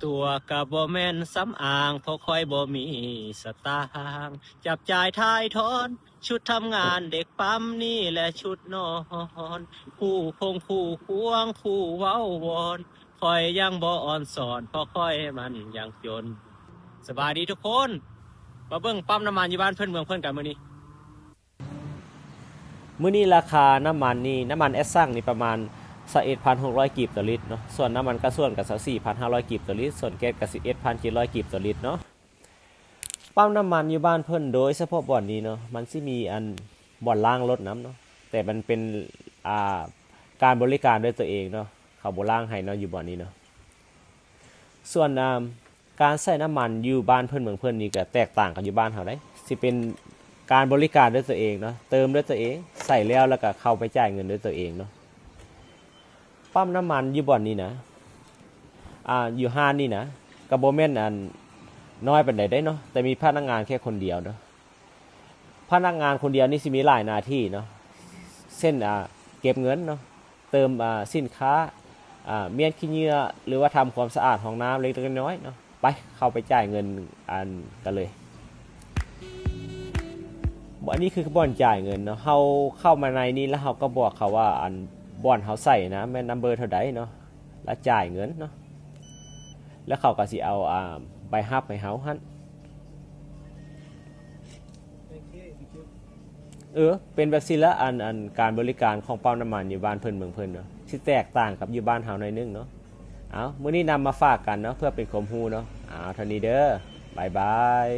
ตัวกับบ่แม่นสำอางเพราะค่อยบ่มีสตางค์จับจ่ายทายทอนชุดทำงานเด็กปั๊มนี่แหละชุดนอนผู้คงผู้ควงผู้เว้าวอนคอยยังบ่อ่อนสอนเพราะค่อยมันยังจนสบายดีทุกคนมาเบิ่งปั๊มน้ำมันอยู่บ้านเพิ่นเมืองเพิ่นกันมื้อนี้ราคาน้ำมันนี่น้ำมันแอสซังนี่ประมาณ21,600 กีบต่อลิตรเนาะส่วนน้ำมันกระส่วนกับ24,500 กีบต่อลิตรส่วนแก๊สกับ11,700 กีบต่อลิตรเนาะปั๊มน้ำมันอยู่บ้านเพิ่นโดยเฉพาะบ่อนนี้เนาะมันสิมีอันบ่อนล้างรถน้ำเนาะแต่มันเป็นการบริการด้วยตัวเองเนาะเขาบ่ล้างให้เนาะอยู่บ่อนนี้เนาะส่วนการใช้น้ำมันอยู่บ้านเพิ่นเมืองเพิ่นนี่ก็แตกต่างกันอยู่บ้านเฮาได้สิเป็นการบริการด้วยตัวเองเนาะเติมด้วยตัวเองใส่แล้วก็เข้าไปจ่ายเงินด้วยตัวเองเนาะปั๊มน้ำมันอยู่บ่อนนี้นะอยู่ห้างนี่นะก็บ่แม่นอันน้อยปานใดได้เนาะแต่มีพนักงานแค่คนเดียวเนาะพนักงานคนเดียวนี่สิมีหลายหน้าที่เนาะเช่นเก็บเงินเนาะเติมสินค้าเมียนขี้เหงื่อหรือว่าทำความสะอาดห้องน้ำเล็กๆน้อยๆเนาะไปเข้าไปจ่ายเงินกันเลยอันนี้คือบ่อนจ่ายเงินเนาะเฮาเข้ามาในนี้แล้วเฮาก็บอกเขาว่าบ่อนเฮาใส่นะแม่นนัมเบอร์เท่าใดเนาะแล้วจ่ายเงินเนาะแล้วเขาก็สิเอาใบฮับให้เฮาหั่นเป็นแบบซี่ละการบริการของปั๊มน้ำมันอยู่บ้านเพิ่นเมืองเพิ่นเนาะสิแตกต่างกับอยู่บ้านเฮาหน่อยนึงเนาะมื้อนี้นำมาฝากกันเนาะเพื่อเป็นความรู้เนาะเท่านี้เด้อบ๊ายบาย